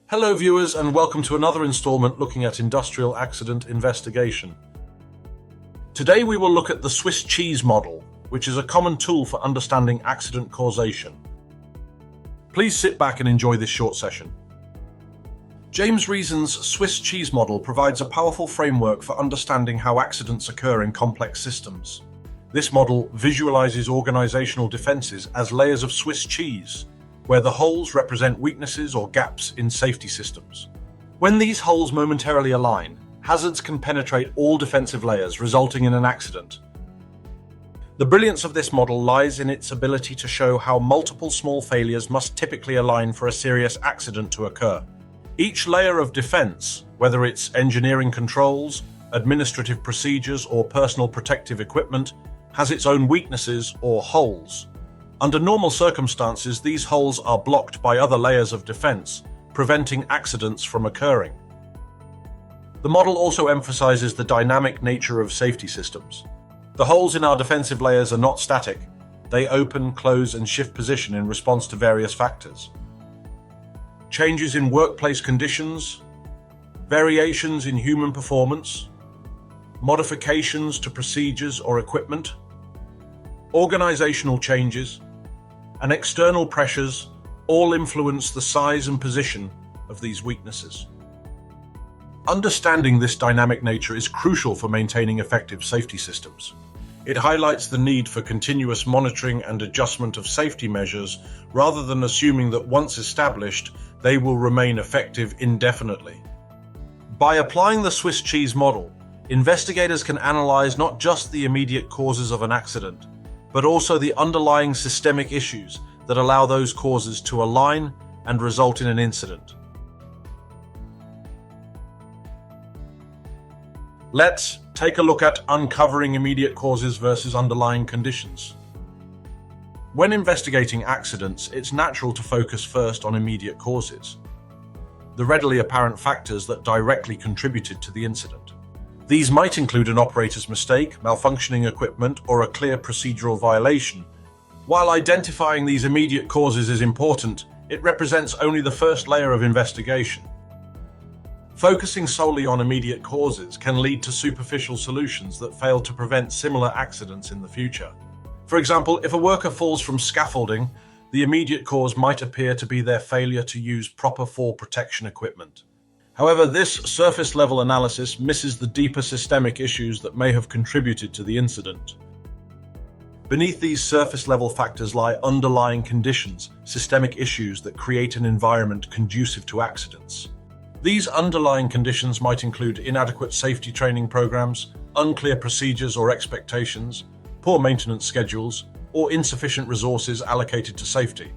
Hello viewers, and welcome to another installment looking at industrial accident investigation. Today we will look at the Swiss cheese model, which is a common tool for understanding accident causation. Please sit back and enjoy this short session. James Reason's Swiss cheese model provides a powerful framework for understanding how accidents occur in complex systems. This model visualizes organizational defenses as layers of Swiss cheese, where the holes represent weaknesses or gaps in safety systems. When these holes momentarily align, hazards can penetrate all defensive layers, resulting in an accident. The brilliance of this model lies in its ability to show how multiple small failures must typically align for a serious accident to occur. Each layer of defense, whether it's engineering controls, administrative procedures, or personal protective equipment, has its own weaknesses or holes. Under normal circumstances, these holes are blocked by other layers of defense, preventing accidents from occurring. The model also emphasizes the dynamic nature of safety systems. The holes in our defensive layers are not static. They open, close, and shift position in response to various factors. Changes in workplace conditions, variations in human performance, modifications to procedures or equipment, organizational changes, and external pressures all influence the size and position of these weaknesses. Understanding this dynamic nature is crucial for maintaining effective safety systems. It highlights the need for continuous monitoring and adjustment of safety measures rather than assuming that once established, they will remain effective indefinitely. By applying the Swiss cheese model, investigators can analyze not just the immediate causes of an accident, but also the underlying systemic issues that allow those causes to align and result in an incident. Let's take a look at uncovering immediate causes versus underlying conditions. When investigating accidents, it's natural to focus first on immediate causes, the readily apparent factors that directly contributed to the incident. These might include an operator's mistake, malfunctioning equipment, or a clear procedural violation. While identifying these immediate causes is important, it represents only the first layer of investigation. Focusing solely on immediate causes can lead to superficial solutions that fail to prevent similar accidents in the future. For example, if a worker falls from scaffolding, the immediate cause might appear to be their failure to use proper fall protection equipment. However, this surface-level analysis misses the deeper systemic issues that may have contributed to the incident. Beneath these surface-level factors lie underlying conditions, systemic issues that create an environment conducive to accidents. These underlying conditions might include inadequate safety training programs, unclear procedures or expectations, poor maintenance schedules, or insufficient resources allocated to safety.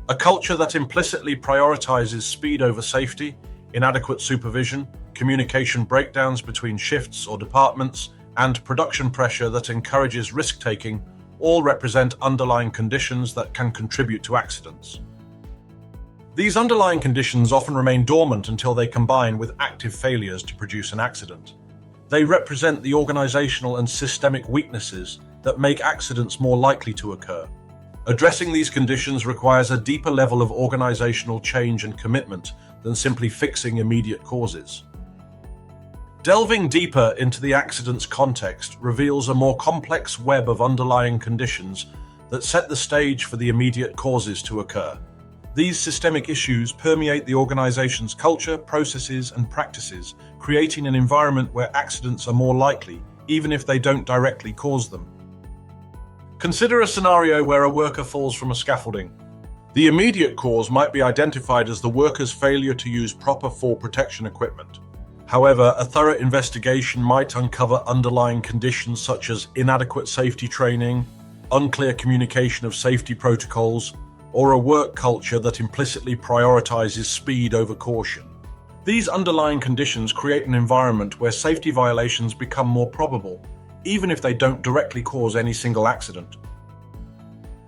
A culture that implicitly prioritizes speed over safety, inadequate supervision, communication breakdowns between shifts or departments, and production pressure that encourages risk-taking all represent underlying conditions that can contribute to accidents. These underlying conditions often remain dormant until they combine with active failures to produce an accident. They represent the organizational and systemic weaknesses that make accidents more likely to occur. Addressing these conditions requires a deeper level of organizational change and commitment than simply fixing immediate causes. Delving deeper into the accident's context reveals a more complex web of underlying conditions that set the stage for the immediate causes to occur. These systemic issues permeate the organization's culture, processes, and practices, creating an environment where accidents are more likely, even if they don't directly cause them. Consider a scenario where a worker falls from a scaffolding. The immediate cause might be identified as the worker's failure to use proper fall protection equipment. However, a thorough investigation might uncover underlying conditions such as inadequate safety training, unclear communication of safety protocols, or a work culture that implicitly prioritizes speed over caution. These underlying conditions create an environment where safety violations become more probable, even if they don't directly cause any single accident.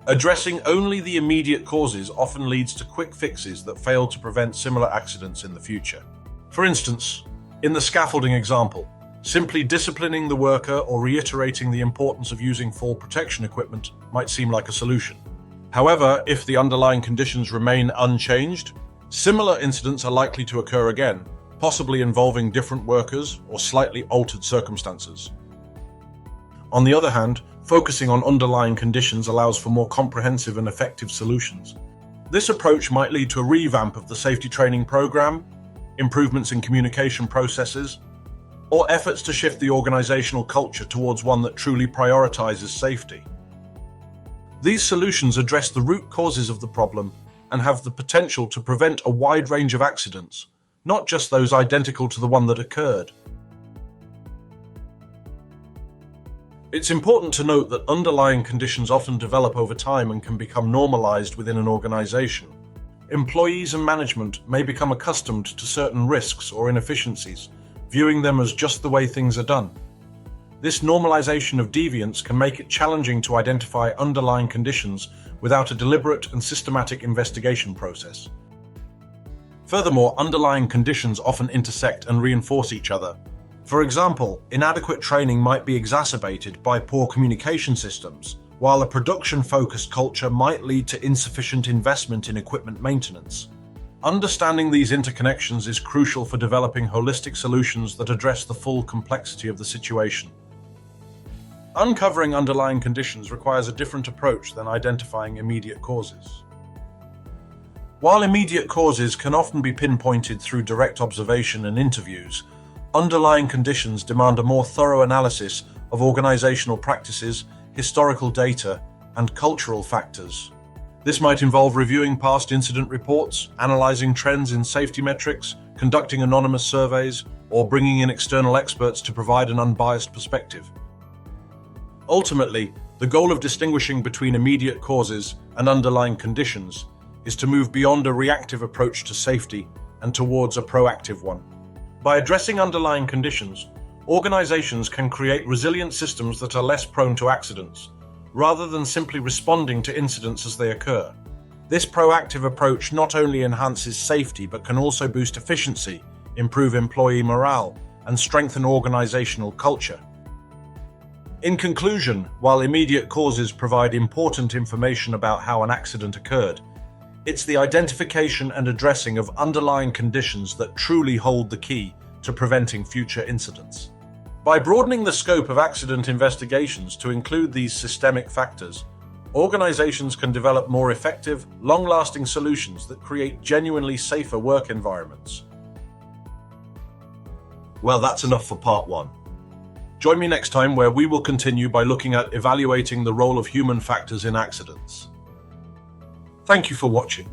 Addressing only the immediate causes often leads to quick fixes that fail to prevent similar accidents in the future. For instance, in the scaffolding example, simply disciplining the worker or reiterating the importance of using fall protection equipment might seem like a solution. However, if the underlying conditions remain unchanged, Similar incidents are likely to occur again, possibly involving different workers or slightly altered circumstances. On the other hand, focusing on underlying conditions allows for more comprehensive and effective solutions. This approach might lead to a revamp of the safety training program, improvements in communication processes, or efforts to shift the organizational culture towards one that truly prioritizes safety. These solutions address the root causes of the problem and have the potential to prevent a wide range of accidents, not just those identical to the one that occurred. It's important to note that underlying conditions often develop over time and can become normalized within an organization. Employees and management may become accustomed to certain risks or inefficiencies, viewing them as just the way things are done. This normalization of deviance can make it challenging to identify underlying conditions without a deliberate and systematic investigation process. Furthermore, underlying conditions often intersect and reinforce each other. For example, inadequate training might be exacerbated by poor communication systems, while a production-focused culture might lead to insufficient investment in equipment maintenance. Understanding these interconnections is crucial for developing holistic solutions that address the full complexity of the situation. Uncovering underlying conditions requires a different approach than identifying immediate causes. While immediate causes can often be pinpointed through direct observation and interviews, underlying conditions demand a more thorough analysis of organizational practices, historical data, and cultural factors. This might involve reviewing past incident reports, analyzing trends in safety metrics, conducting anonymous surveys, or bringing in external experts to provide an unbiased perspective. Ultimately, the goal of distinguishing between immediate causes and underlying conditions is to move beyond a reactive approach to safety and towards a proactive one. By addressing underlying conditions, organizations can create resilient systems that are less prone to accidents, rather than simply responding to incidents as they occur. This proactive approach not only enhances safety but can also boost efficiency, improve employee morale, and strengthen organizational culture. In conclusion, while immediate causes provide important information about how an accident occurred, it's the identification and addressing of underlying conditions that truly hold the key to preventing future incidents. By broadening the scope of accident investigations to include these systemic factors, organizations can develop more effective, long-lasting solutions that create genuinely safer work environments. Well, that's enough for part 1. Join me next time where we will continue by looking at evaluating the role of human factors in accidents. Thank you for watching.